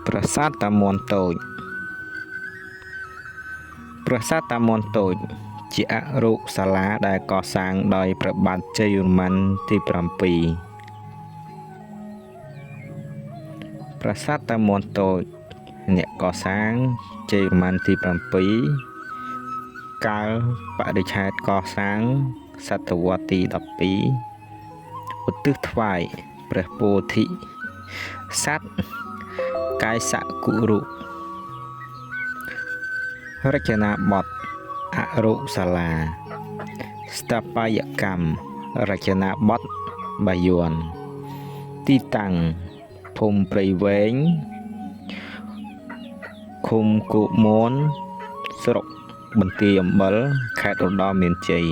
ប្រាសាទតាមាន់តូចប្រាសាទតាមាន់តូចជាអរុសាលាដែលកសាងដោយព្រះបាទជ័យវរ្ម័នទី7ប្រាសាទតាមាន់តូចអ្នកកសាងជ័យវរ្ម័នទី7កាលបរិច្ឆេទកសាងសតវត្សទី12ឧទ្ទិសថ្វាយព្រះពោធិសត្វកាយសគុរុរចនាបថអរុសាលាស្ថាបត្យកម្មរចនាបថបាយ័នទីតាំងភូមិព្រៃវែងឃុំគោកមនស្រុកបន្ទាយអំបិលខេត្តឧត្តរមានជ័យ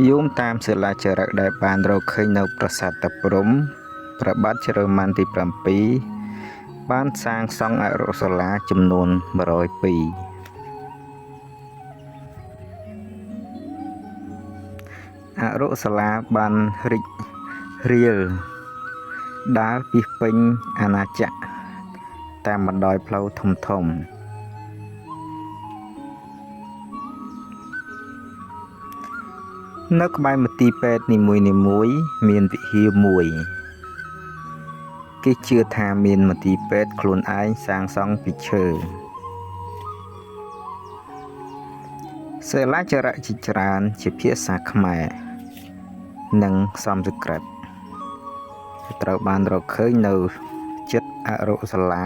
យោងតាមសិលាចារឹកដែលបានរកឃើញនៅប្រាសាទតាព្រហ្មព្រះបាទជ័យវរ្ម័នទី7បានសាងសង់អរុសាលាចំនួន102អរុសាលាបានរីករាលដាលពីពេញអាណាចក្រតាមបណ្ដោយផ្លូវធំៗនៅក្បែរមន្ទីរពេទ្យនីមួយៗមានវិហារមួយគេជឿថាមានមន្ទីរពេទ្យខ្លួនឯងសាងសង់ពីឈើសិលាចារឹកជាច្រើនជាភាសាខ្មែរនិងសំស្ក្រឹតត្រូវបានរកឃើញនៅជិតអរុសាលា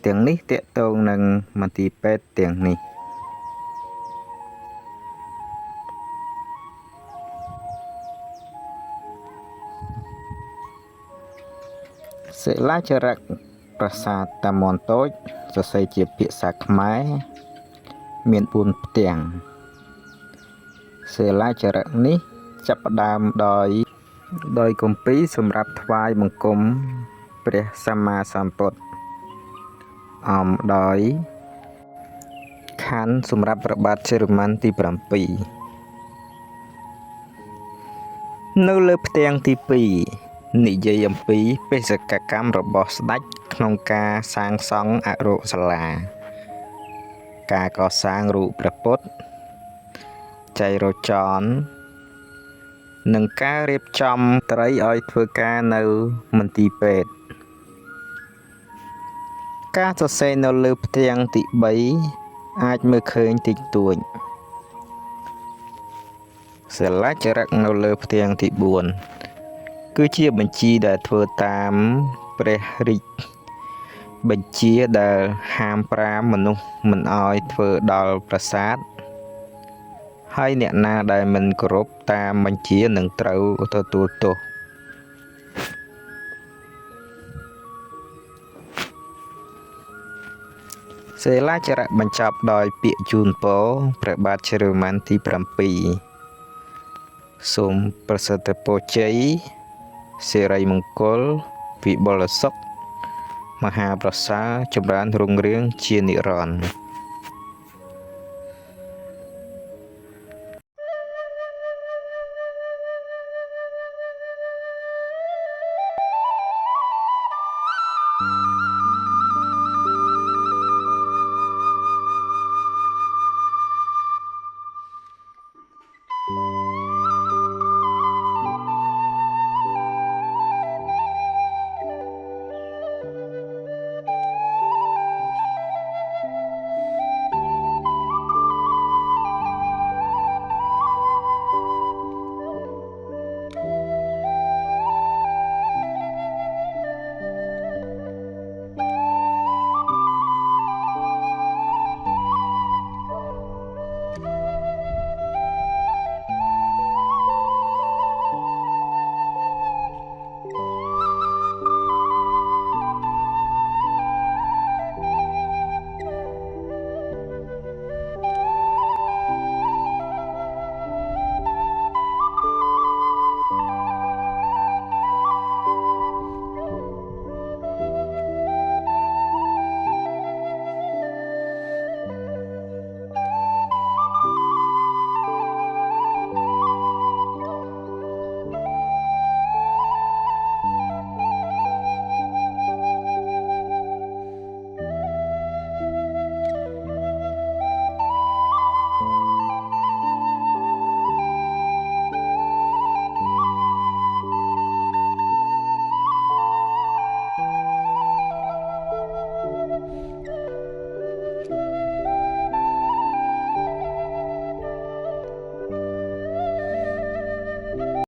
ទាំងនេះទាក់ទងនឹងមន្ទីរពេទ្យទាំងនេះសិលាចារឹកប្រាសាទតាមាន់តូចសរសេរជាភាសាខ្មែរមាន4ផ្ទាំងសិលាចារឹកនេះចាប់ផ្ដើមដោយគម្ពីរសម្រាប់ថ្វាយបង្គំព្រះសម្មាសម្ពុទ្ធដោយខណ្ឌសម្រាប់ព្រះបាទជ័យវរ្ម័នទី7នៅលើផ្ទាំងទី2និយាយអំពីបេសកកម្មរបស់ស្ដេចក្នុងការសាងសង់អរុសាលាការកសាងរូបព្រះពុទ្ធចៃរចននិងការរៀបចំត្រីឲ្យធ្វើការនៅមន្ទីរពេទ្យការសរសេរនៅលើផ្ទាំងទី3អាចមើលឃើញតិចតួចសិលាចារឹកនៅលើផ្ទាំងទី4គឺជាបញ្ជីដែលធ្វើតាមព្រះរាជបញ្ជាដែលហាម5មនុស្សមិនឲ្យធ្វើដល់ប្រាសាទហើយអ្នកណាដែលមិនគោរពតាមបញ្ជានឹងត្រូវទទួលទោសសិលាចារឹកបញ្ចប់ដោយពាក្យជូនពរព្រះបាទជ័យវរ្ម័នទី7សូមប្រសិទ្ធពរជ័យសិរីមង្គលវិបុលសុខមហាប្រសើរចម្រើនរុងរឿងជានិរន្តរ៍